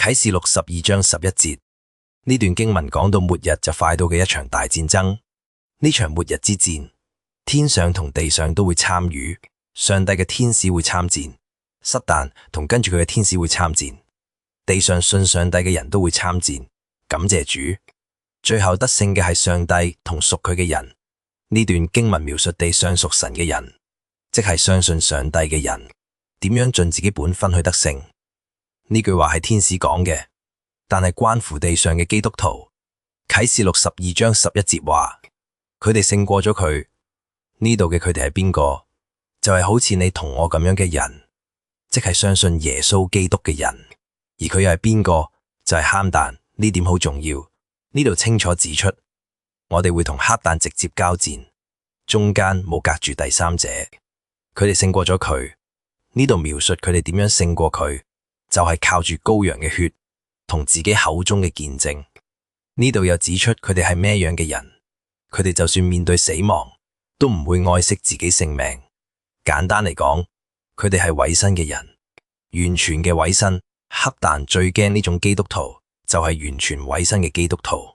啟示錄12章11節，呢段經文講到末日就快到嘅一場大戰爭。呢場末日之戰，天上同地上都會參與，上帝嘅天使會參戰，撒旦同跟住佢嘅天使會參戰，地上信上帝嘅人都會參戰。感謝主，最後得勝嘅係上帝同屬佢嘅人。呢段經文描述地上屬神嘅人，即係相信上帝嘅人，點樣盡自己本分去得勝。呢句話係天使講嘅，但係關乎地上嘅基督徒。啟示錄12章11節話，佢哋勝過咗佢。呢度嘅佢哋係邊個？就係好似你同我咁樣嘅人，即係相信耶穌基督嘅人。而佢又係邊個？就係餡蛋。呢點好重要。呢度清楚指出，我哋會同黑蛋直接交戰，中間冇隔住第三者。佢哋勝過咗佢。呢度描述佢哋點樣勝過佢，就係靠住羔羊嘅血同自己口中嘅見證。呢度又指出佢哋係咩樣嘅人，佢哋就算面對死亡，都唔會愛惜自己性命。簡單嚟講，佢哋係委身嘅人，完全嘅委身。黑蛋最驚呢種基督徒，就係完全委身嘅基督徒。